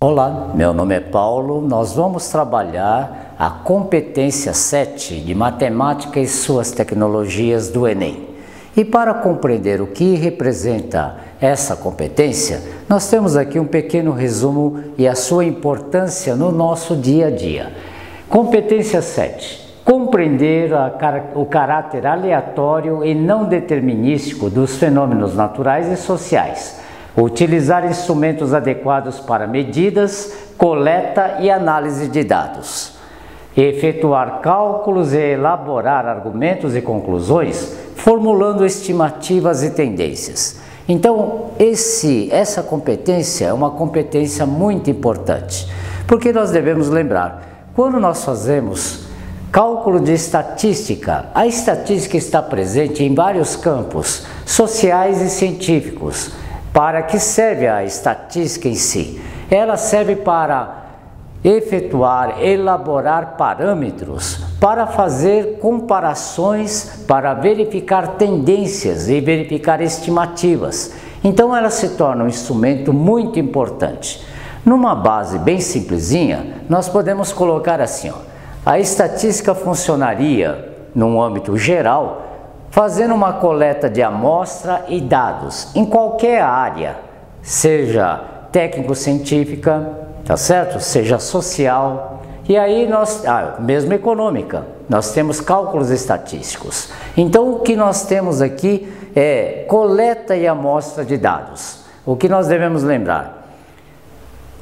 Olá, meu nome é Paulo. Nós vamos trabalhar a competência 7 de matemática e suas tecnologias do Enem. E para compreender o que representa essa competência, nós temos aqui um pequeno resumo e a sua importância no nosso dia a dia. Competência 7. Compreender o caráter aleatório e não determinístico dos fenômenos naturais e sociais. Utilizar instrumentos adequados para medidas, coleta e análise de dados. Efetuar cálculos e elaborar argumentos e conclusões, formulando estimativas e tendências. Então, essa competência é uma competência muito importante, porque nós devemos lembrar, quando nós fazemos cálculo de estatística, a estatística está presente em vários campos, sociais e científicos. Para que serve a estatística em si? Ela serve para elaborar parâmetros, para fazer comparações, para verificar tendências e verificar estimativas. Então ela se torna um instrumento muito importante. Numa base bem simplesinha, nós podemos colocar assim, a estatística funcionaria, num âmbito geral, fazendo uma coleta de amostra e dados em qualquer área, seja técnico-científica, tá certo? Seja social, e aí mesmo econômica, nós temos cálculos estatísticos. Então o que nós temos aqui é coleta e amostra de dados. O que nós devemos lembrar?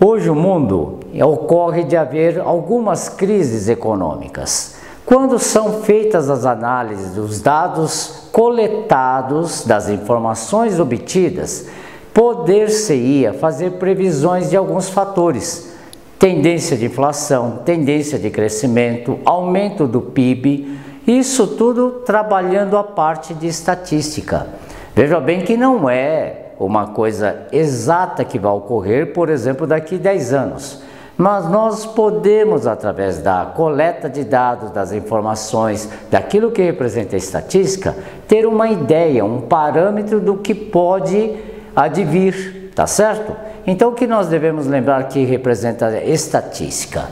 Hoje o mundo ocorre de haver algumas crises econômicas. Quando são feitas as análises dos dados coletados, das informações obtidas, poder-se-ia fazer previsões de alguns fatores. Tendência de inflação, tendência de crescimento, aumento do PIB, isso tudo trabalhando a parte de estatística. Veja bem que não é uma coisa exata que vai ocorrer, por exemplo, daqui a 10 anos. Mas nós podemos, através da coleta de dados, das informações, daquilo que representa a estatística, ter uma ideia, um parâmetro do que pode advir, tá certo? Então o que nós devemos lembrar que representa a estatística?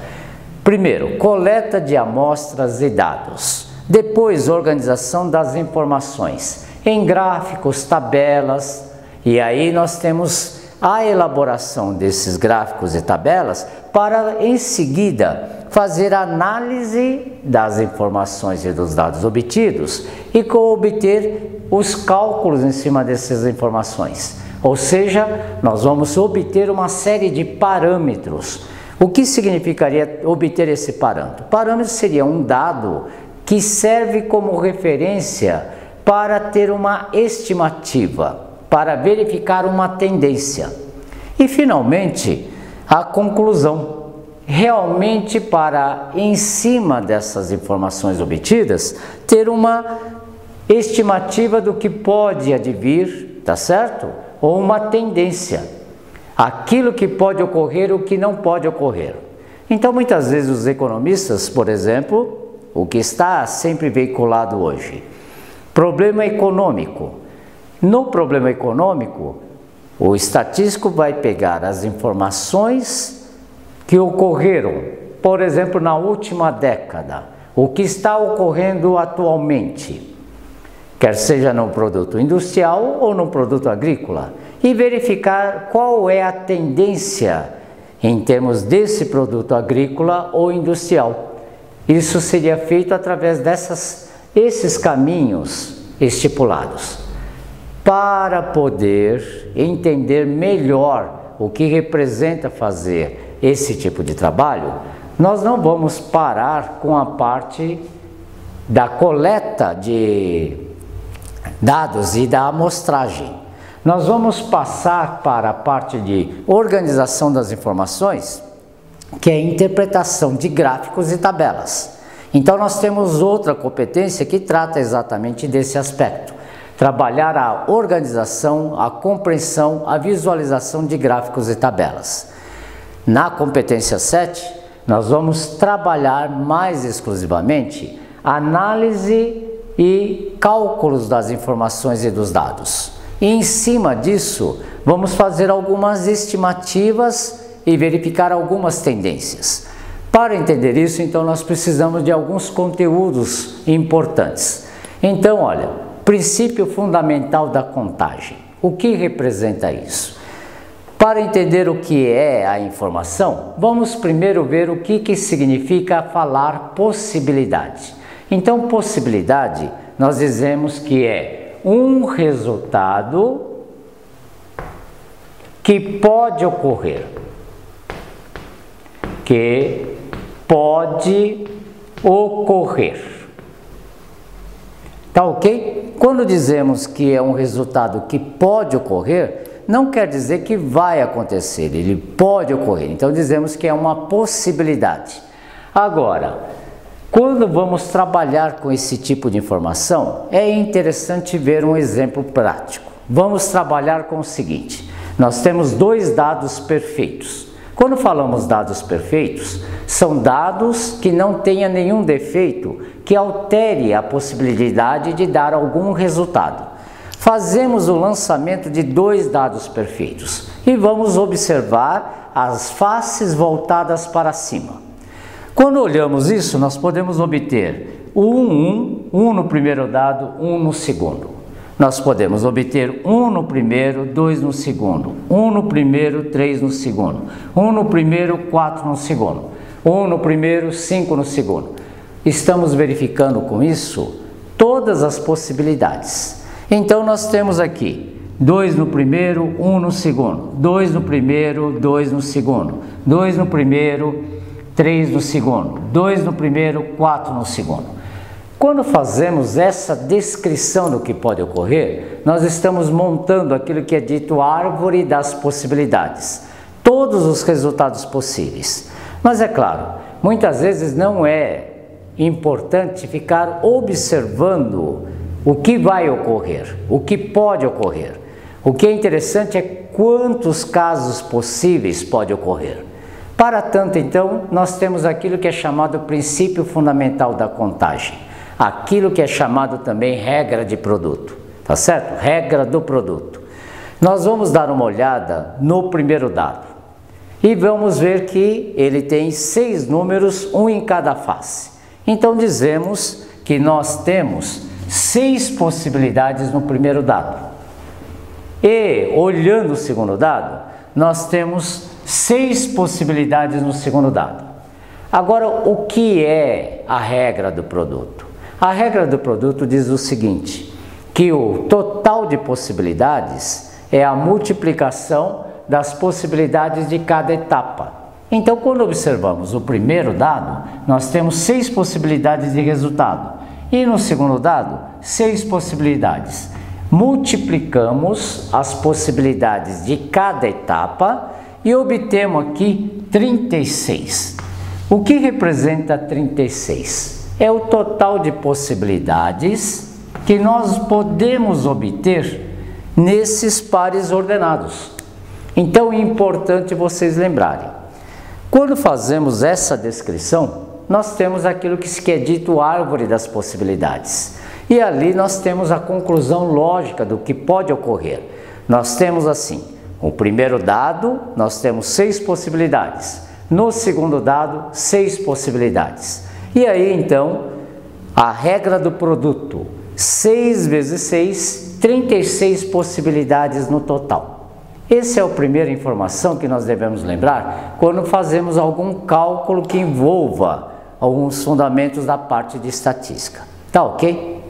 Primeiro, coleta de amostras e dados. Depois, organização das informações em gráficos, tabelas, e aí nós temos a elaboração desses gráficos e tabelas para, em seguida, fazer análise das informações e dos dados obtidos e obter os cálculos em cima dessas informações. Ou seja, nós vamos obter uma série de parâmetros. O que significaria obter esse parâmetro? Parâmetro seria um dado que serve como referência para ter uma estimativa, para verificar uma tendência. E finalmente, a conclusão. Realmente para, em cima dessas informações obtidas, ter uma estimativa do que pode advir, tá certo? Ou uma tendência. Aquilo que pode ocorrer, o que não pode ocorrer. Então, muitas vezes os economistas, por exemplo, o que está sempre veiculado hoje, problema econômico. No problema econômico, o estatístico vai pegar as informações que ocorreram, por exemplo, na última década, o que está ocorrendo atualmente, quer seja no produto industrial ou no produto agrícola, e verificar qual é a tendência em termos desse produto agrícola ou industrial. Isso seria feito através desses caminhos estipulados. Para poder entender melhor o que representa fazer esse tipo de trabalho, nós não vamos parar com a parte da coleta de dados e da amostragem. Nós vamos passar para a parte de organização das informações, que é a interpretação de gráficos e tabelas. Então nós temos outra competência que trata exatamente desse aspecto. Trabalhar a organização, a compreensão, a visualização de gráficos e tabelas. Na competência 7, nós vamos trabalhar mais exclusivamente análise e cálculos das informações e dos dados. E em cima disso, vamos fazer algumas estimativas e verificar algumas tendências. Para entender isso, então, nós precisamos de alguns conteúdos importantes. Então, olha, princípio fundamental da contagem. O que representa isso? Para entender o que é a informação, vamos primeiro ver o que significa falar possibilidade. Então, possibilidade, nós dizemos que é um resultado que pode ocorrer. Que pode ocorrer. Tá ok? Quando dizemos que é um resultado que pode ocorrer, não quer dizer que vai acontecer, ele pode ocorrer. Então dizemos que é uma possibilidade. Agora, quando vamos trabalhar com esse tipo de informação, é interessante ver um exemplo prático. Vamos trabalhar com o seguinte: nós temos dois dados perfeitos. Quando falamos dados perfeitos, são dados que não tenham nenhum defeito que altere a possibilidade de dar algum resultado. Fazemos o lançamento de dois dados perfeitos e vamos observar as faces voltadas para cima. Quando olhamos isso, nós podemos obter um no primeiro dado, 1 no segundo. Nós podemos obter 1 no primeiro, 2 no segundo, 1 no primeiro, 3 no segundo, 1 no primeiro, 4 no segundo, 1 no primeiro, 5 no segundo. Estamos verificando com isso todas as possibilidades. Então nós temos aqui 2 no primeiro, 1 no segundo, 2 no primeiro, 2 no segundo, 2 no primeiro, 3 no segundo, 2 no primeiro, 4 no segundo. Quando fazemos essa descrição do que pode ocorrer, nós estamos montando aquilo que é dito árvore das possibilidades, todos os resultados possíveis. Mas é claro, muitas vezes não é importante ficar observando o que vai ocorrer, o que pode ocorrer. O que é interessante é quantos casos possíveis pode ocorrer. Para tanto, então, nós temos aquilo que é chamado princípio fundamental da contagem. Aquilo que é chamado também regra de produto, tá certo? Regra do produto. Nós vamos dar uma olhada no primeiro dado e vamos ver que ele tem 6 números, um em cada face. Então dizemos que nós temos 6 possibilidades no primeiro dado. E olhando o segundo dado, nós temos 6 possibilidades no segundo dado. Agora, o que é a regra do produto? A regra do produto diz o seguinte, que o total de possibilidades é a multiplicação das possibilidades de cada etapa. Então, quando observamos o primeiro dado, nós temos 6 possibilidades de resultado. E no segundo dado, 6 possibilidades. Multiplicamos as possibilidades de cada etapa e obtemos aqui 36. O que representa 36? É o total de possibilidades que nós podemos obter nesses pares ordenados. Então é importante vocês lembrarem. Quando fazemos essa descrição, nós temos aquilo que é dito árvore das possibilidades. E ali nós temos a conclusão lógica do que pode ocorrer. Nós temos assim, o primeiro dado, nós temos 6 possibilidades. No segundo dado, 6 possibilidades. E aí, então, a regra do produto, 6 vezes 6, 36 possibilidades no total. Essa é a primeira informação que nós devemos lembrar quando fazemos algum cálculo que envolva alguns fundamentos da parte de estatística. Tá ok?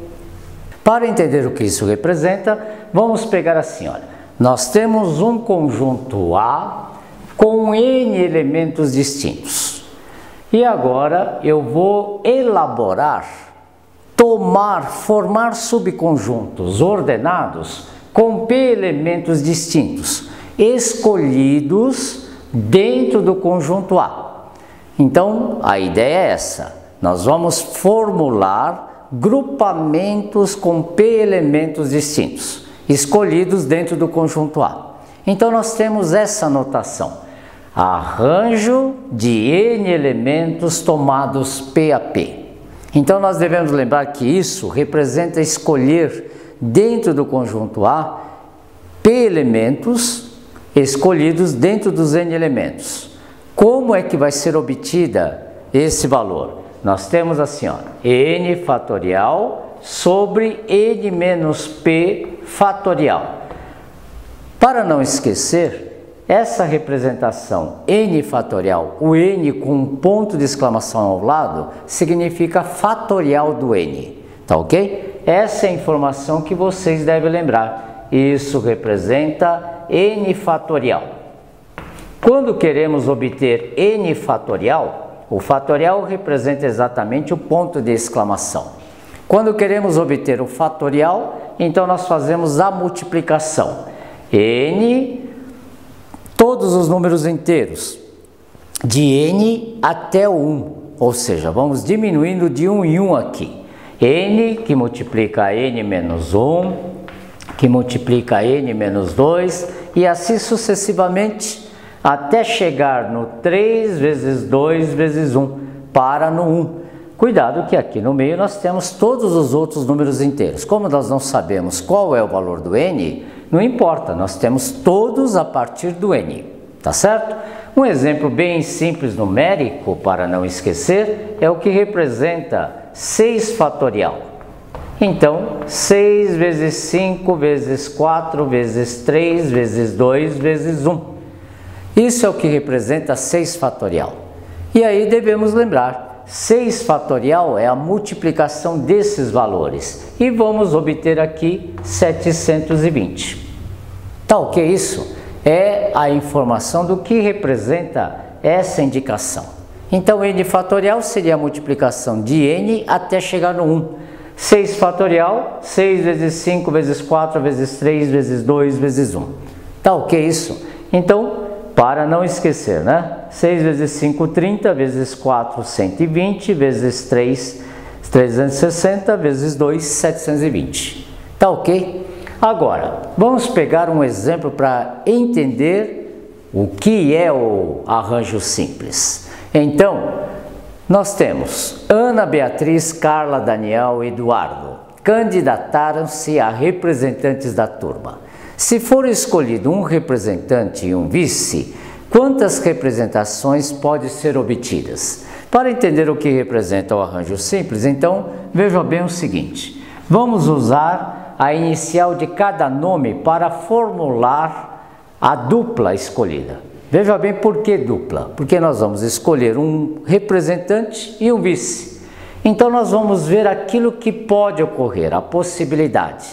Para entender o que isso representa, vamos pegar assim, olha. Nós temos um conjunto A com N elementos distintos. E agora eu vou elaborar, formar subconjuntos ordenados com P elementos distintos, escolhidos dentro do conjunto A. Então, a ideia é essa. Nós vamos formular grupamentos com P elementos distintos, escolhidos dentro do conjunto A. Então, nós temos essa notação. Arranjo de N elementos tomados P a P. Então nós devemos lembrar que isso representa escolher dentro do conjunto A P elementos escolhidos dentro dos n elementos. Como é que vai ser obtida esse valor? Nós temos assim, ó, n fatorial sobre n menos p fatorial. Para não esquecer, essa representação n fatorial, o n com um ponto de exclamação ao lado, significa fatorial do n, tá ok? Essa é a informação que vocês devem lembrar. Isso representa n fatorial. Quando queremos obter n fatorial, o fatorial representa exatamente o ponto de exclamação. Quando queremos obter o fatorial, então nós fazemos a multiplicação. N, todos os números inteiros, de n até o 1, ou seja, vamos diminuindo de 1 em 1 aqui. N que multiplica n menos 1, que multiplica n menos 2, e assim sucessivamente, até chegar no 3 vezes 2 vezes 1, para no 1. Cuidado que aqui no meio nós temos todos os outros números inteiros. Como nós não sabemos qual é o valor do n, não importa, nós temos todos a partir do n, tá certo? Um exemplo bem simples numérico, para não esquecer, é o que representa 6 fatorial. Então, 6 vezes 5 vezes 4 vezes 3 vezes 2 vezes 1. Isso é o que representa 6 fatorial. E aí devemos lembrar, 6 fatorial é a multiplicação desses valores. E vamos obter aqui 720. Tá ok isso? É a informação do que representa essa indicação. Então, n fatorial seria a multiplicação de n até chegar no 1. 6 fatorial, 6 vezes 5 vezes 4 vezes 3 vezes 2 vezes 1. Tá ok isso? Então, para não esquecer, né? 6 vezes 5, 30, vezes 4, 120, vezes 3, 360, vezes 2, 720. Tá ok? Agora, vamos pegar um exemplo para entender o que é o arranjo simples. Então, nós temos Ana, Beatriz, Carla, Daniel e Eduardo. Candidataram-se a representantes da turma. Se for escolhido um representante e um vice, quantas representações podem ser obtidas? Para entender o que representa o arranjo simples, então, veja bem o seguinte. Vamos usar a inicial de cada nome para formular a dupla escolhida. Veja bem por que dupla. Porque nós vamos escolher um representante e um vice. Então, nós vamos ver aquilo que pode ocorrer, a possibilidade.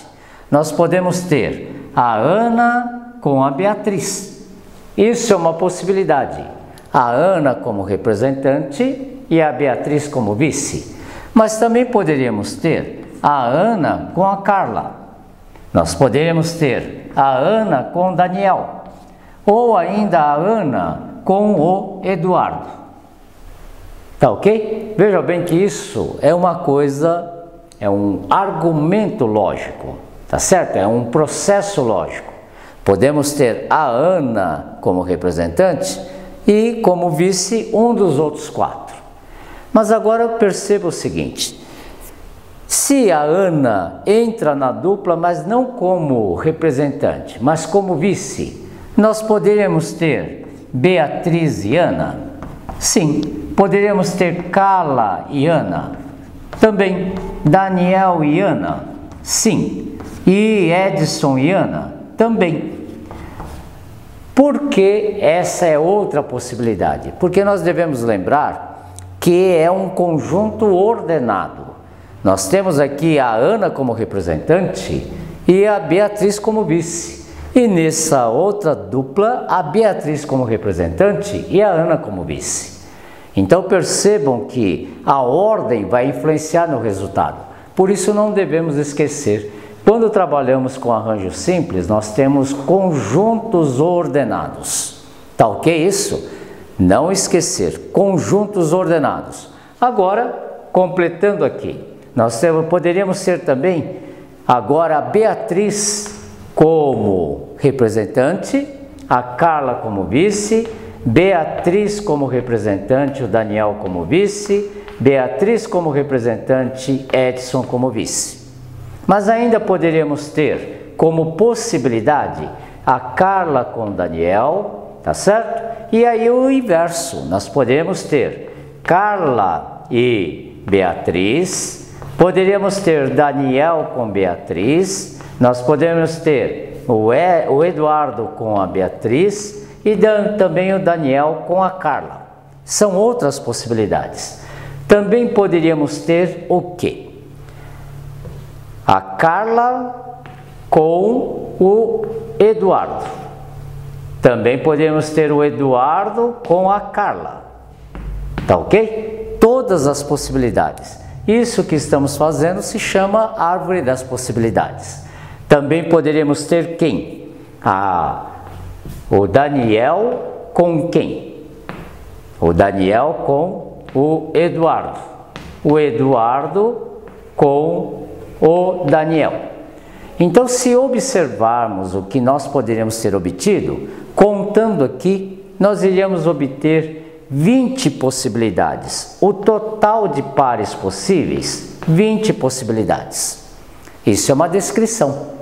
Nós podemos ter a Ana com a Beatriz. Isso é uma possibilidade. A Ana como representante e a Beatriz como vice. Mas também poderíamos ter a Ana com a Carla. Nós poderíamos ter a Ana com o Daniel. Ou ainda a Ana com o Eduardo. Tá ok? Veja bem que isso é uma coisa, é um argumento lógico. Tá certo? É um processo lógico. Podemos ter a Ana como representante e como vice um dos outros 4. Mas agora perceba o seguinte. Se a Ana entra na dupla, mas não como representante, mas como vice, nós poderíamos ter Beatriz e Ana? Sim. Poderíamos ter Carla e Ana? Também. Daniel e Ana? Sim. E Edson e Ana? Também. Por que essa é outra possibilidade? Porque nós devemos lembrar que é um conjunto ordenado. Nós temos aqui a Ana como representante e a Beatriz como vice. E nessa outra dupla, a Beatriz como representante e a Ana como vice. Então percebam que a ordem vai influenciar no resultado. Por isso não devemos esquecer. Quando trabalhamos com arranjo simples, nós temos conjuntos ordenados. Tá ok isso? Não esquecer, conjuntos ordenados. Agora, completando aqui, nós poderíamos ter também agora a Beatriz como representante, a Carla como vice, Beatriz como representante, o Daniel como vice, Beatriz como representante, Edson como vice. Mas ainda poderíamos ter como possibilidade a Carla com o Daniel, tá certo? E aí o inverso, nós podemos ter Carla e Beatriz, poderíamos ter Daniel com Beatriz, nós podemos ter o Eduardo com a Beatriz e também o Daniel com a Carla. São outras possibilidades. Também poderíamos ter o quê? A Carla com o Eduardo. Também podemos ter o Eduardo com a Carla. Tá ok? Todas as possibilidades. Isso que estamos fazendo se chama árvore das possibilidades. Também poderíamos ter quem? O Daniel com quem? O Daniel com o Eduardo. O Eduardo com o Daniel. Então, se observarmos o que nós poderíamos ter obtido, contando aqui, nós iríamos obter 20 possibilidades. O total de pares possíveis, 20 possibilidades. Isso é uma descrição.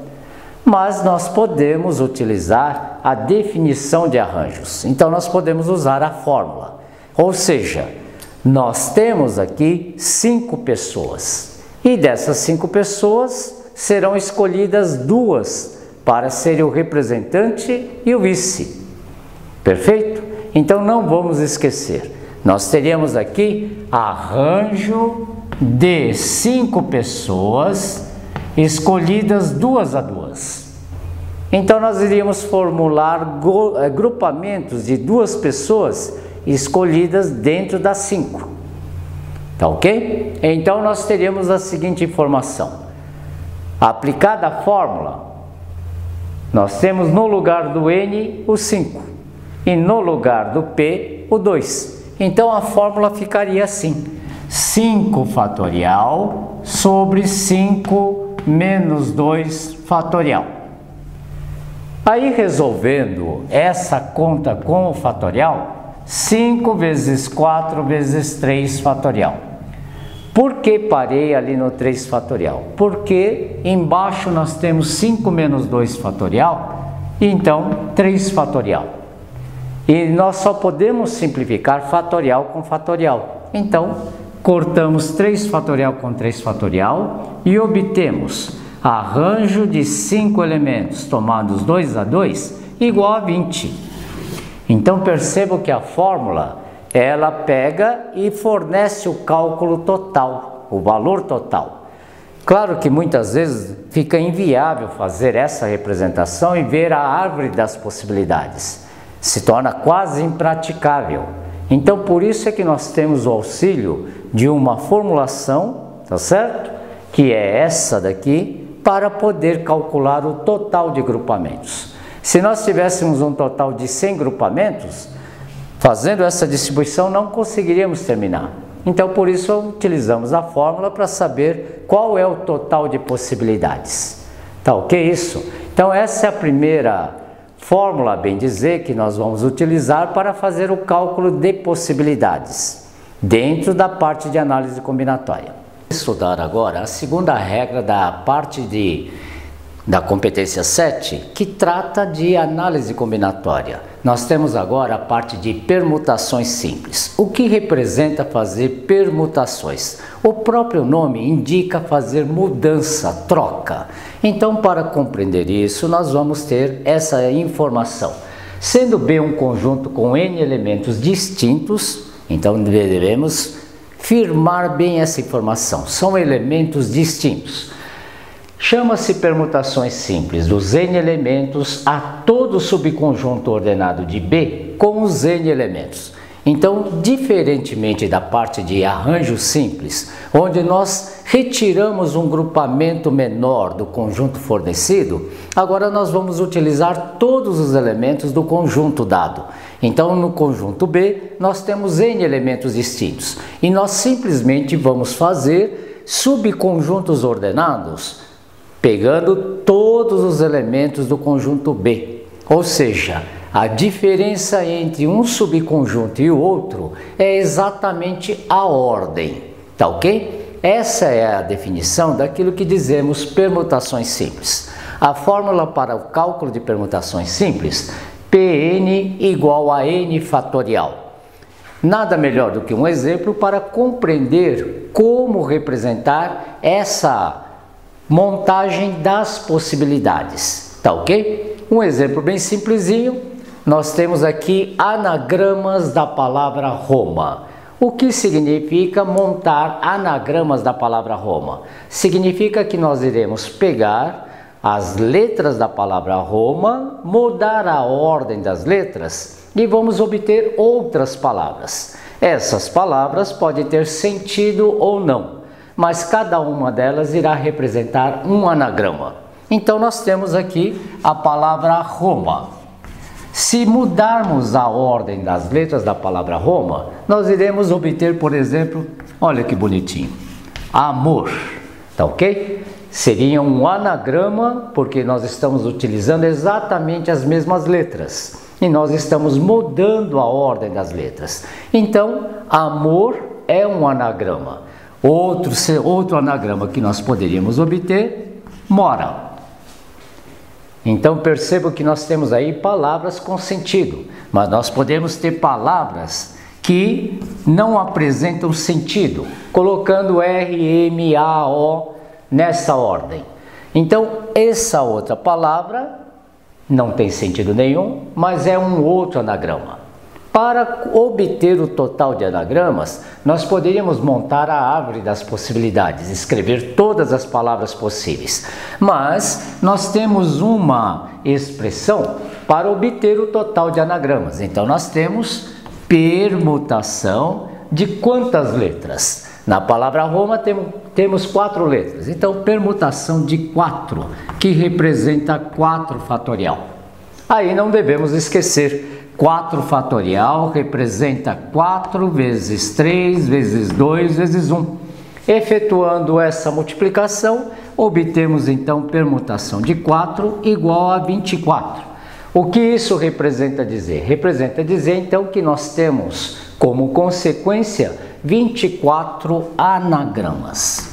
Mas nós podemos utilizar a definição de arranjos. Então, nós podemos usar a fórmula. Ou seja, nós temos aqui 5 pessoas. E dessas 5 pessoas, serão escolhidas 2 para serem o representante e o vice. Perfeito? Então, não vamos esquecer. Nós teríamos aqui arranjo de 5 pessoas escolhidas 2 a 2. Então, nós iríamos formular grupamentos de 2 pessoas escolhidas dentro das 5. Tá ok? Então, nós teríamos a seguinte informação. Aplicada a fórmula, nós temos no lugar do N o 5 e no lugar do P o 2. Então, a fórmula ficaria assim. 5 fatorial sobre 5 menos 2 fatorial. Aí, resolvendo essa conta com o fatorial, 5 vezes 4 vezes 3 fatorial. Por que parei ali no 3 fatorial? Porque embaixo nós temos 5 menos 2 fatorial, então 3 fatorial. E nós só podemos simplificar fatorial com fatorial. Então, cortamos 3 fatorial com 3 fatorial e obtemos arranjo de 5 elementos tomados 2 a 2 igual a 20. Então, percebam que a fórmula, ela pega e fornece o cálculo total, o valor total. Claro que muitas vezes fica inviável fazer essa representação e ver a árvore das possibilidades. Se torna quase impraticável. Então, por isso é que nós temos o auxílio de uma formulação, tá certo? Que é essa daqui, para poder calcular o total de grupamentos. Se nós tivéssemos um total de 100 grupamentos, fazendo essa distribuição não conseguiríamos terminar. Então, por isso, utilizamos a fórmula para saber qual é o total de possibilidades. Tá ok isso? Então, essa é a primeira fórmula, bem dizer, que nós vamos utilizar para fazer o cálculo de possibilidades, dentro da parte de análise combinatória. Vou estudar agora a segunda regra da parte da competência 7, que trata de análise combinatória. Nós temos agora a parte de permutações simples. O que representa fazer permutações? O próprio nome indica fazer mudança, troca. Então, para compreender isso, nós vamos ter essa informação. Sendo B um conjunto com N elementos distintos, então devemos firmar bem essa informação. São elementos distintos. Chama-se permutações simples dos N elementos a todo subconjunto ordenado de B com os N elementos. Então, diferentemente da parte de arranjo simples, onde nós retiramos um grupamento menor do conjunto fornecido, agora nós vamos utilizar todos os elementos do conjunto dado. Então, no conjunto B, nós temos N elementos distintos e nós simplesmente vamos fazer subconjuntos ordenados pegando todos os elementos do conjunto B. Ou seja, a diferença entre um subconjunto e o outro é exatamente a ordem, tá ok? Essa é a definição daquilo que dizemos permutações simples. A fórmula para o cálculo de permutações simples, Pn igual a n fatorial. Nada melhor do que um exemplo para compreender como representar essa montagem das possibilidades, tá ok? Um exemplo bem simplesinho, nós temos aqui anagramas da palavra Roma. O que significa montar anagramas da palavra Roma? Significa que nós iremos pegar as letras da palavra Roma, mudar a ordem das letras e vamos obter outras palavras. Essas palavras podem ter sentido ou não, mas cada uma delas irá representar um anagrama. Então nós temos aqui a palavra Roma. Se mudarmos a ordem das letras da palavra Roma, nós iremos obter, por exemplo, olha que bonitinho, amor, tá ok? Seria um anagrama porque nós estamos utilizando exatamente as mesmas letras e nós estamos mudando a ordem das letras. Então, amor é um anagrama. Outro anagrama que nós poderíamos obter, mora. Então perceba que nós temos aí palavras com sentido, mas nós podemos ter palavras que não apresentam sentido, colocando R, M, A, O nessa ordem. Então essa outra palavra não tem sentido nenhum, mas é um outro anagrama. Para obter o total de anagramas, nós poderíamos montar a árvore das possibilidades, escrever todas as palavras possíveis. Mas nós temos uma expressão para obter o total de anagramas. Então nós temos permutação de quantas letras? Na palavra Roma temos 4 letras. Então permutação de 4, que representa 4 fatorial. Aí não devemos esquecer. 4 fatorial representa 4 vezes 3 vezes 2 vezes 1. Efetuando essa multiplicação, obtemos então permutação de 4 igual a 24. O que isso representa dizer? Representa dizer então que nós temos como consequência 24 anagramas.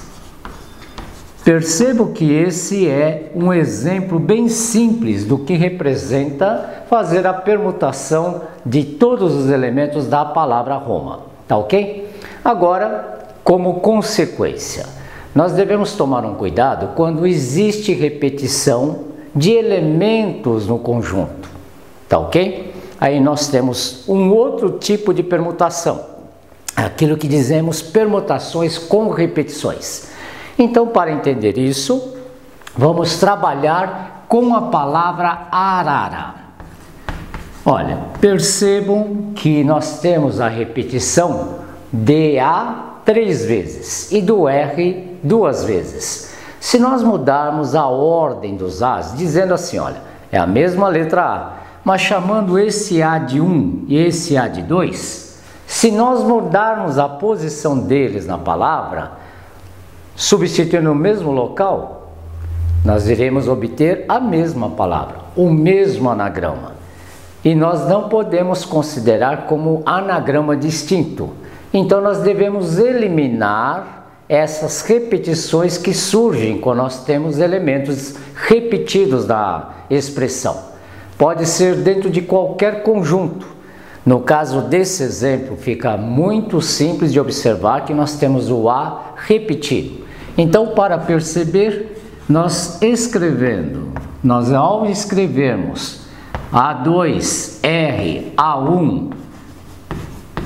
Percebo que esse é um exemplo bem simples do que representa fazer a permutação de todos os elementos da palavra Roma, tá ok? Agora, como consequência, nós devemos tomar um cuidado quando existe repetição de elementos no conjunto, tá ok? Aí nós temos um outro tipo de permutação, aquilo que dizemos permutações com repetições. Então, para entender isso, vamos trabalhar com a palavra arara. Olha, percebam que nós temos a repetição de A 3 vezes e do R 2 vezes. Se nós mudarmos a ordem dos As, dizendo assim, olha, é a mesma letra A, mas chamando esse A de 1 e esse A de 2, se nós mudarmos a posição deles na palavra, substituindo o mesmo local, nós iremos obter a mesma palavra, o mesmo anagrama. E nós não podemos considerar como anagrama distinto. Então nós devemos eliminar essas repetições que surgem quando nós temos elementos repetidos da expressão. Pode ser dentro de qualquer conjunto. No caso desse exemplo, fica muito simples de observar que nós temos o A repetido. Então, para perceber, ao escrevermos A2, R, A1,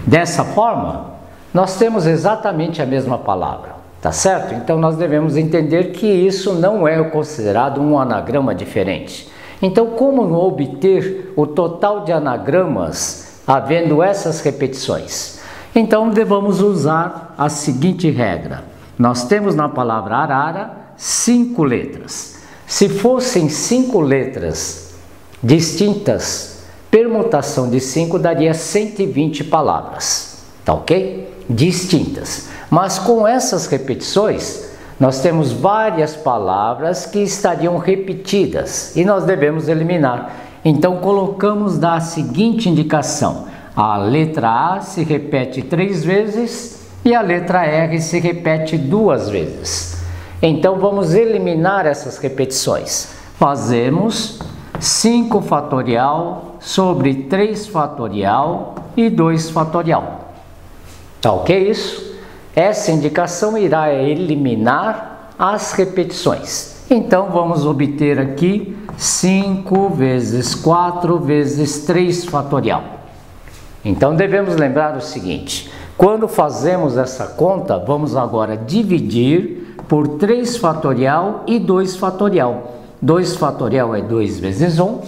dessa forma, nós temos exatamente a mesma palavra, tá certo? Então, nós devemos entender que isso não é considerado um anagrama diferente. Então, como obter o total de anagramas havendo essas repetições? Então, devemos usar a seguinte regra. Nós temos na palavra arara 5 letras. Se fossem 5 letras distintas, permutação de 5 daria 120 palavras, tá ok? Distintas. Mas com essas repetições, nós temos várias palavras que estariam repetidas e nós devemos eliminar. Então colocamos da seguinte indicação: a letra A se repete 3 vezes e a letra R se repete 2 vezes. Então vamos eliminar essas repetições. fazemos 5 fatorial sobre 3 fatorial e 2 fatorial. Tá ok isso? Essa indicação irá eliminar as repetições. Então vamos obter aqui 5 vezes 4 vezes 3 fatorial. Então devemos lembrar o seguinte: quando fazemos essa conta, vamos agora dividir por 3 fatorial e 2 fatorial. 2 fatorial é 2 vezes 1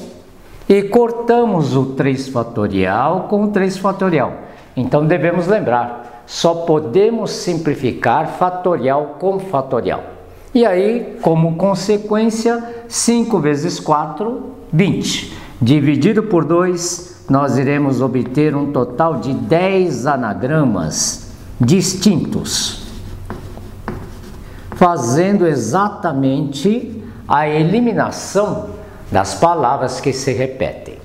e cortamos o 3 fatorial com o 3 fatorial. Então devemos lembrar, só podemos simplificar fatorial com fatorial. E aí, como consequência, 5 vezes 4, 20. Dividido por 2, nós iremos obter um total de 10 anagramas distintos, fazendo exatamente a eliminação das palavras que se repetem.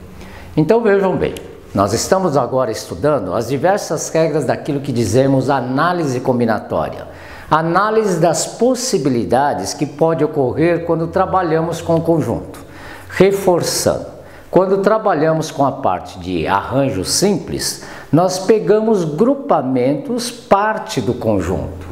Então vejam bem, nós estamos agora estudando as diversas regras daquilo que dizemos análise combinatória. Análise das possibilidades que pode ocorrer quando trabalhamos com o conjunto. Reforçando, quando trabalhamos com a parte de arranjo simples, nós pegamos grupamentos parte do conjunto.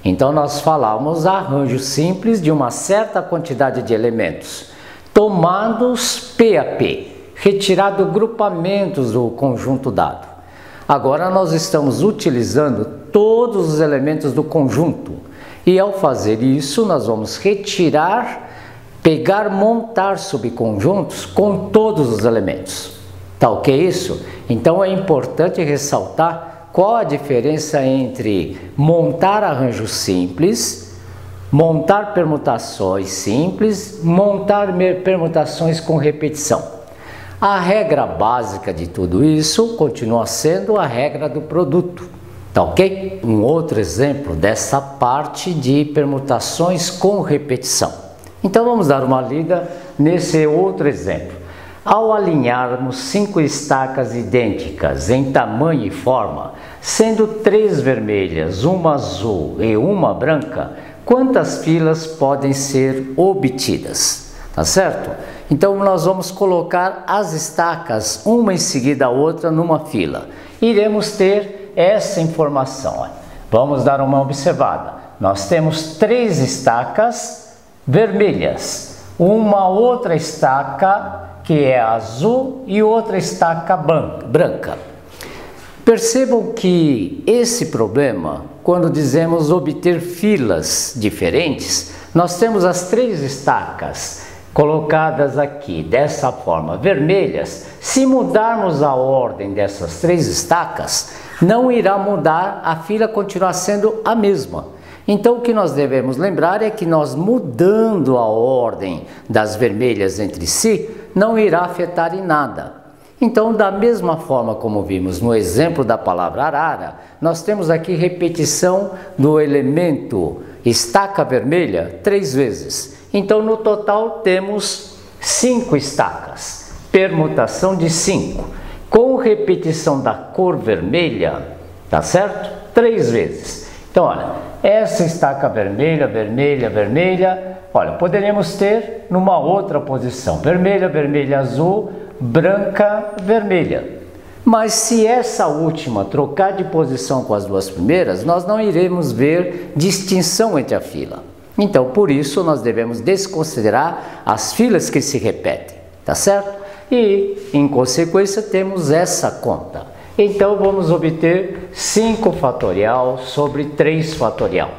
Então nós falamos arranjo simples de uma certa quantidade de elementos, tomados P a P, retirado grupamentos do conjunto dado. Agora nós estamos utilizando todos os elementos do conjunto e ao fazer isso nós vamos retirar, pegar, montar subconjuntos com todos os elementos. Tá ok isso? Então é importante ressaltar qual a diferença entre montar arranjo simples, montar permutações simples, montar permutações com repetição. A regra básica de tudo isso continua sendo a regra do produto, tá ok? Um outro exemplo dessa parte de permutações com repetição. Então vamos dar uma lida nesse outro exemplo. Ao alinharmos 5 estacas idênticas em tamanho e forma, sendo 3 vermelhas, uma azul e uma branca, quantas filas podem ser obtidas? Tá certo? Então nós vamos colocar as estacas uma em seguida a outra numa fila. Iremos ter essa informação. Olha. Vamos dar uma observada. Nós temos 3 estacas vermelhas, uma outra estaca que é azul e outra estaca branca. Percebam que esse problema, quando dizemos obter filas diferentes, nós temos as 3 estacas colocadas aqui dessa forma, vermelhas. Se mudarmos a ordem dessas 3 estacas, não irá mudar, a fila continuará sendo a mesma. Então o que nós devemos lembrar é que nós mudando a ordem das vermelhas entre si, não irá afetar em nada. Então, da mesma forma como vimos no exemplo da palavra arara, nós temos aqui repetição do elemento estaca vermelha 3 vezes. Então, no total, temos 5 estacas, permutação de 5, com repetição da cor vermelha, tá certo? 3 vezes. Então, olha, essa estaca vermelha, vermelha, vermelha, olha, poderíamos ter numa outra posição, vermelha, vermelha, azul, branca, vermelha. Mas se essa última trocar de posição com as 2 primeiras, nós não iremos ver distinção entre a fila. Então, por isso, nós devemos desconsiderar as filas que se repetem, tá certo? E, em consequência, temos essa conta. Então, vamos obter 5 fatorial sobre 3 fatorial.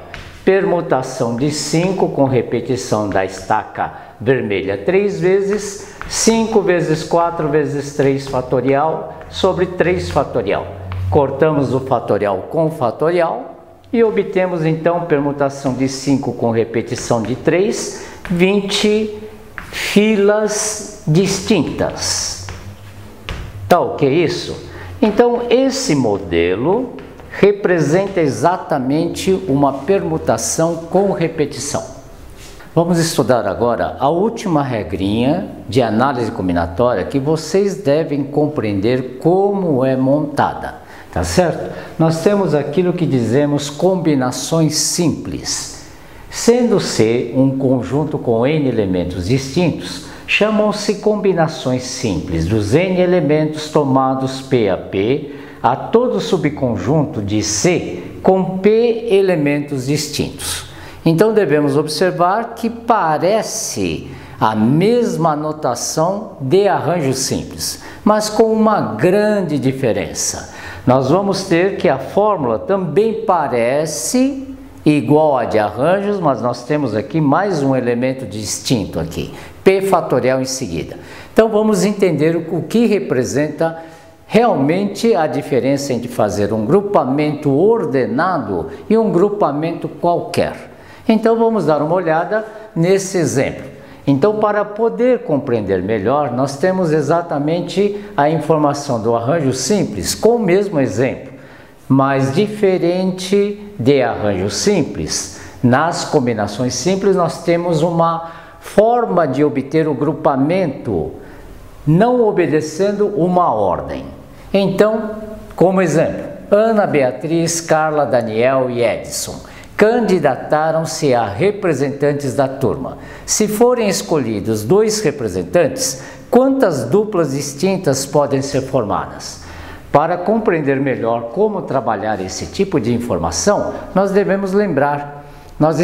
Permutação de 5 com repetição da estaca vermelha 3 vezes, 5 vezes 4 vezes 3 fatorial sobre 3 fatorial. Cortamos o fatorial com o fatorial e obtemos então permutação de 5 com repetição de 3, 20 filas distintas. Tá ok isso? Então esse modelo representa exatamente uma permutação com repetição. Vamos estudar agora a última regrinha de análise combinatória que vocês devem compreender como é montada, tá certo? Nós temos aquilo que dizemos combinações simples. Sendo C um conjunto com N elementos distintos, chamam-se combinações simples dos N elementos tomados P a P a todo subconjunto de C com P elementos distintos. Então devemos observar que parece a mesma notação de arranjo simples, mas com uma grande diferença. Nós vamos ter que a fórmula também parece igual a de arranjos, mas nós temos aqui mais um elemento distinto aqui, P fatorial em seguida. Então vamos entender o que representa realmente a diferença entre fazer um grupamento ordenado e um grupamento qualquer. Então vamos dar uma olhada nesse exemplo. Então, para poder compreender melhor, nós temos exatamente a informação do arranjo simples com o mesmo exemplo, mas diferente de arranjo simples. Nas combinações simples nós temos uma forma de obter o grupamento não obedecendo uma ordem. Então, como exemplo, Ana, Beatriz, Carla, Daniel e Edson candidataram-se a representantes da turma. Se forem escolhidos 2 representantes, quantas duplas distintas podem ser formadas? Para compreender melhor como trabalhar esse tipo de informação, nós devemos lembrar, nós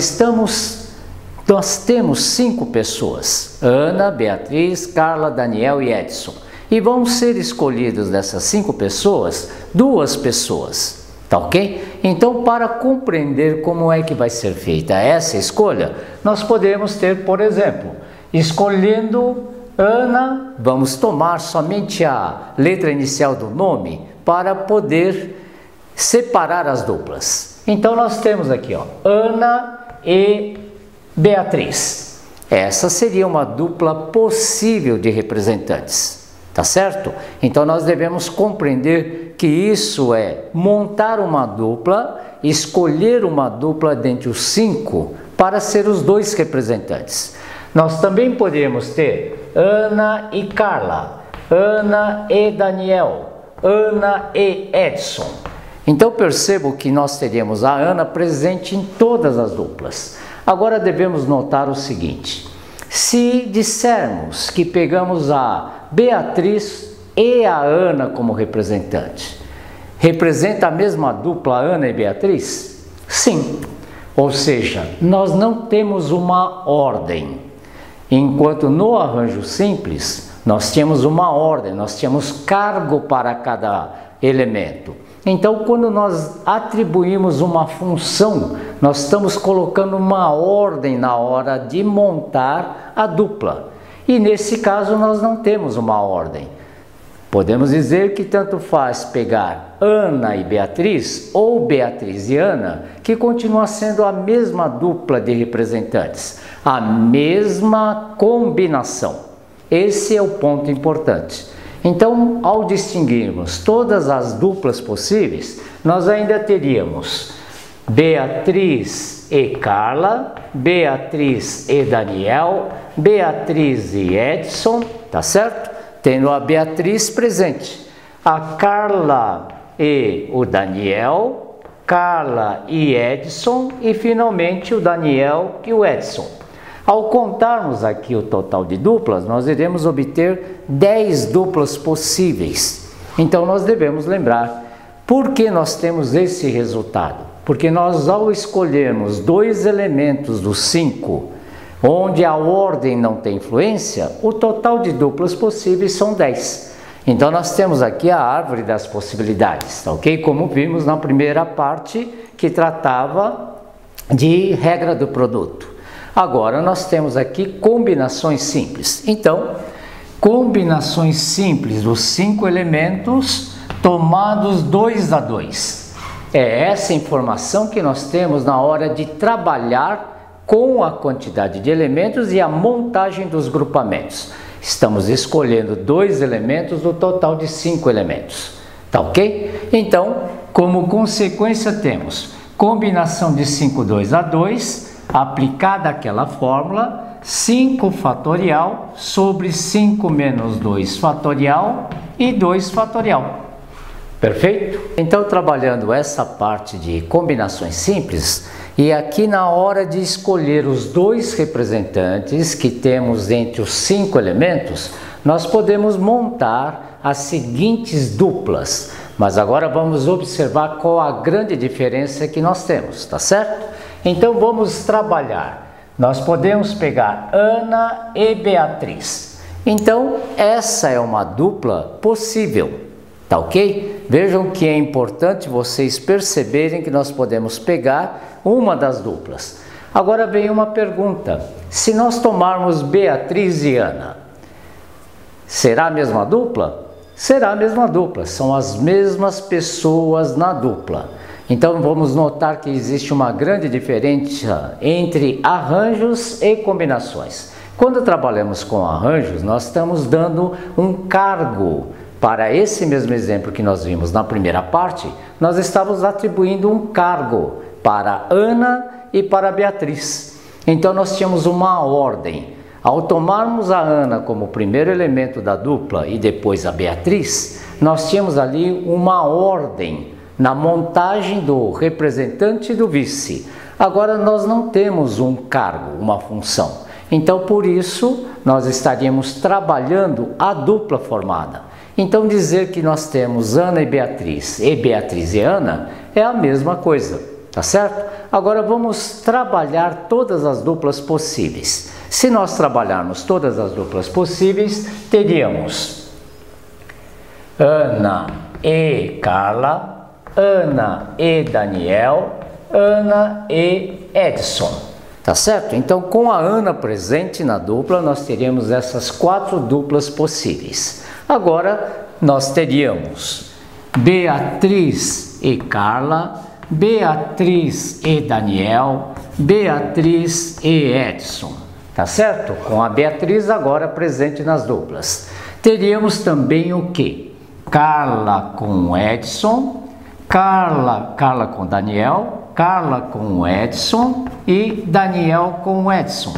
temos 5 pessoas, Ana, Beatriz, Carla, Daniel e Edson, e vão ser escolhidos dessas 5 pessoas, 2 pessoas. Tá ok? Então, para compreender como é que vai ser feita essa escolha, nós podemos ter, por exemplo, escolhendo Ana, vamos tomar somente a letra inicial do nome para poder separar as duplas. Então, nós temos aqui, ó, Ana e Beatriz. Essa seria uma dupla possível de representantes. Tá certo? Então nós devemos compreender que isso é montar uma dupla, escolher uma dupla dentre os 5 para ser os 2 representantes. Nós também podemos ter Ana e Carla, Ana e Daniel, Ana e Edson. Então percebo que nós teríamos a Ana presente em todas as duplas. Agora devemos notar o seguinte: se dissermos que pegamos a Beatriz e a Ana como representante, representa a mesma dupla Ana e Beatriz? Sim. Ou seja, nós não temos uma ordem. Enquanto no arranjo simples, nós tínhamos uma ordem, nós tínhamos cargo para cada elemento. Então, quando nós atribuímos uma função, nós estamos colocando uma ordem na hora de montar a dupla. E nesse caso nós não temos uma ordem. Podemos dizer que tanto faz pegar Ana e Beatriz ou Beatriz e Ana, que continua sendo a mesma dupla de representantes, a mesma combinação. Esse é o ponto importante. Então, ao distinguirmos todas as duplas possíveis, nós ainda teríamos Beatriz e Carla, Beatriz e Daniel, Beatriz e Edson, tá certo? Tendo a Beatriz presente, a Carla e o Daniel, Carla e Edson e finalmente o Daniel e o Edson. Ao contarmos aqui o total de duplas, nós iremos obter 10 duplas possíveis. Então nós devemos lembrar por que nós temos esse resultado. Porque nós, ao escolhermos 2 elementos dos 5, onde a ordem não tem influência, o total de duplas possíveis são 10. Então nós temos aqui a árvore das possibilidades, tá ok? Como vimos na primeira parte que tratava de regra do produto. Agora nós temos aqui combinações simples. Então, combinações simples dos 5 elementos tomados 2 a 2. É essa informação que nós temos na hora de trabalhar com a quantidade de elementos e a montagem dos grupamentos. Estamos escolhendo 2 elementos do total de 5 elementos. Tá ok? Então, como consequência temos combinação de 5 2 a 2, aplicada aquela fórmula, 5 fatorial sobre 5 menos 2 fatorial e 2 fatorial. Perfeito? Então, trabalhando essa parte de combinações simples, E aqui na hora de escolher os dois representantes que temos entre os 5 elementos, nós podemos montar as seguintes duplas. Mas agora vamos observar qual a grande diferença que nós temos, tá certo? Então vamos trabalhar. Nós podemos pegar Ana e Beatriz. Então essa é uma dupla possível, tá ok? Vejam que é importante vocês perceberem que nós podemos pegar uma das duplas. Agora vem uma pergunta: se nós tomarmos Beatriz e Ana, será a mesma dupla? Será a mesma dupla, são as mesmas pessoas na dupla. Então vamos notar que existe uma grande diferença entre arranjos e combinações. Quando trabalhamos com arranjos, nós estamos dando um cargo. Para esse mesmo exemplo que nós vimos na primeira parte, nós estávamos atribuindo um cargo para Ana e para Beatriz. Então nós tínhamos uma ordem. Ao tomarmos a Ana como primeiro elemento da dupla e depois a Beatriz, nós tínhamos ali uma ordem na montagem do representante e do vice. Agora nós não temos um cargo, uma função. Então por isso nós estaríamos trabalhando a dupla formada. Então dizer que nós temos Ana e Beatriz e Ana é a mesma coisa, tá certo? Agora vamos trabalhar todas as duplas possíveis. Se nós trabalharmos todas as duplas possíveis, teríamos Ana e Carla, Ana e Daniel, Ana e Edson, tá certo? Então com a Ana presente na dupla, nós teríamos essas 4 duplas possíveis. Agora nós teríamos Beatriz e Carla, Beatriz e Daniel, Beatriz e Edson, tá certo? Com a Beatriz agora presente nas duplas. Teríamos também o que? Carla com Edson, Carla com Daniel, Carla com Edson e Daniel com Edson,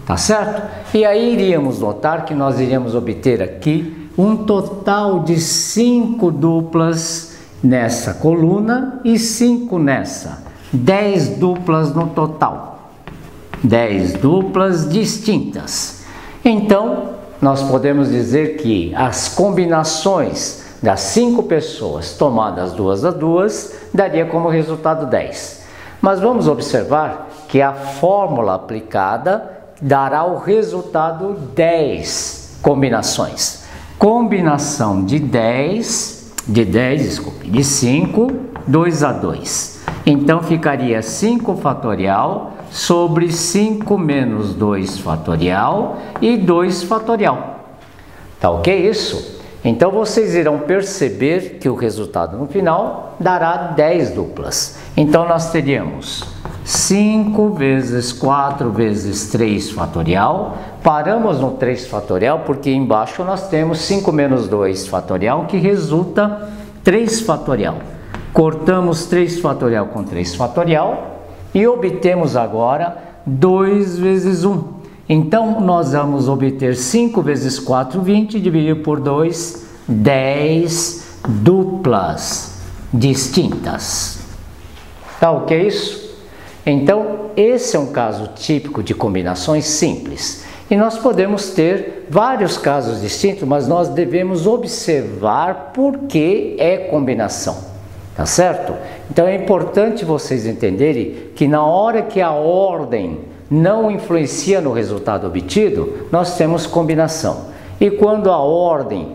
tá certo? E aí iríamos notar que nós iríamos obter aqui um total de 5 duplas nessa coluna e 5 nessa. 10 duplas no total. 10 duplas distintas. Então, nós podemos dizer que as combinações das 5 pessoas tomadas 2 a 2 daria como resultado 10. Mas vamos observar que a fórmula aplicada dará o resultado 10 combinações. Combinação de 5, 2 a 2. Então ficaria 5 fatorial sobre 5 menos 2 fatorial e 2 fatorial. Tá ok isso? Então vocês irão perceber que o resultado no final dará 10 duplas. Então nós teríamos 5 vezes 4 vezes 3 fatorial. Paramos no 3 fatorial porque embaixo nós temos 5 menos 2 fatorial, que resulta 3 fatorial. Cortamos 3 fatorial com 3 fatorial e obtemos agora 2 vezes 1. Então nós vamos obter 5 vezes 4, 20, dividido por 2, 10 duplas distintas. Tá ok isso? Então esse é um caso típico de combinações simples. E nós podemos ter vários casos distintos, mas nós devemos observar por que é combinação, tá certo? Então é importante vocês entenderem que na hora que a ordem não influencia no resultado obtido, nós temos combinação. E quando a ordem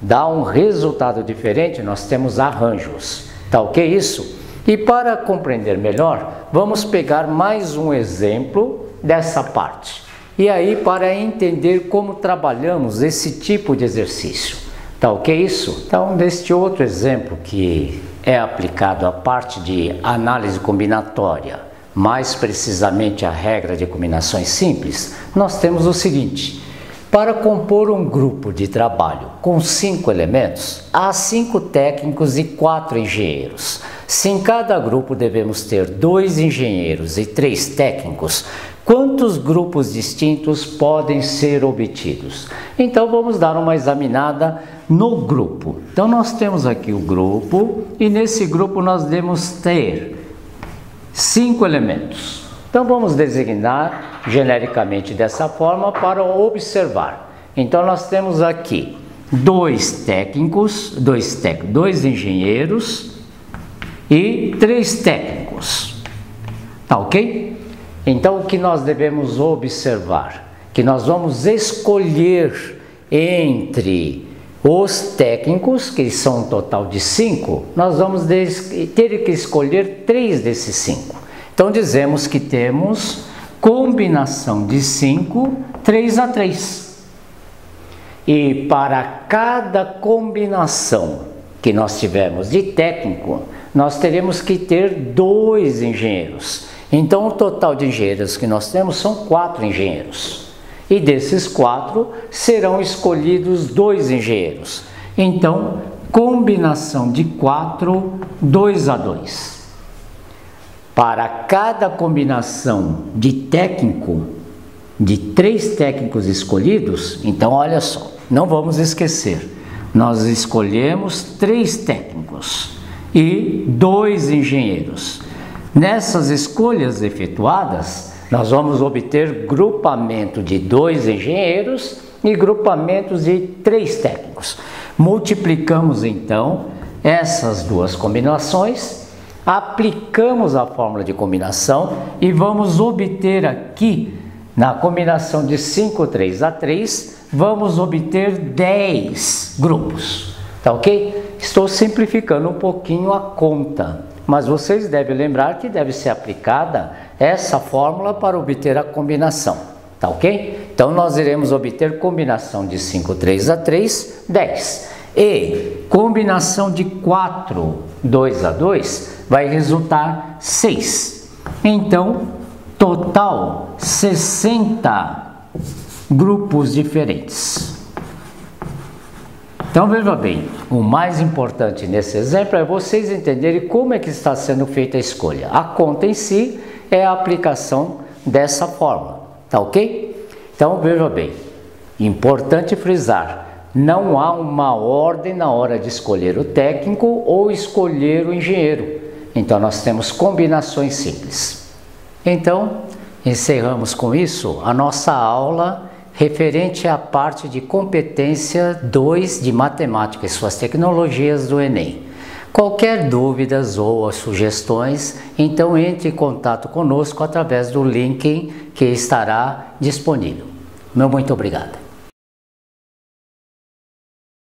dá um resultado diferente, nós temos arranjos, tá ok isso? E para compreender melhor, vamos pegar mais um exemplo dessa parte. E aí, para entender como trabalhamos esse tipo de exercício. Tá ok isso? Então, neste outro exemplo que é aplicado à parte de análise combinatória, mais precisamente a regra de combinações simples, nós temos o seguinte: para compor um grupo de trabalho com 5 elementos, há 5 técnicos e 4 engenheiros. Se em cada grupo devemos ter 2 engenheiros e 3 técnicos, quantos grupos distintos podem ser obtidos? Então vamos dar uma examinada no grupo. Então nós temos aqui o grupo e nesse grupo nós devemos ter 5 elementos. Então vamos designar genericamente dessa forma para observar. Então nós temos aqui 2 técnicos, 2 engenheiros e 3 técnicos. Tá ok? Então o que nós devemos observar? Que nós vamos escolher entre os técnicos, que são um total de 5, nós vamos ter que escolher 3 desses 5. Então dizemos que temos combinação de 5, 3 a 3. E para cada combinação que nós tivermos de técnico, nós teremos que ter 2 engenheiros. Então o total de engenheiros que nós temos são 4 engenheiros. E desses 4 serão escolhidos 2 engenheiros. Então, combinação de 4, 2 a 2. Para cada combinação de técnico, de 3 técnicos escolhidos, então olha só, não vamos esquecer, nós escolhemos 3 técnicos e 2 engenheiros. Nessas escolhas efetuadas, nós vamos obter grupamento de 2 engenheiros e grupamentos de 3 técnicos. Multiplicamos então essas duas combinações, aplicamos a fórmula de combinação e vamos obter aqui, na combinação de 5, 3 a 3, vamos obter 10 grupos. Tá ok? Estou simplificando um pouquinho a conta, mas vocês devem lembrar que deve ser aplicada essa fórmula para obter a combinação, tá ok? Então nós iremos obter combinação de 5, 3 a 3, 10. E combinação de 4, 2 a 2 vai resultar 6. Então, total 60 grupos diferentes. Então veja bem, o mais importante nesse exemplo é vocês entenderem como é que está sendo feita a escolha. A conta em si é a aplicação dessa fórmula, tá ok? Então veja bem, importante frisar, não há uma ordem na hora de escolher o técnico ou escolher o engenheiro. Então nós temos combinações simples. Então encerramos com isso a nossa aula referente à parte de competência 2 de matemática e suas tecnologias do Enem. Qualquer dúvidas ou sugestões, então entre em contato conosco através do link que estará disponível. Muito obrigado.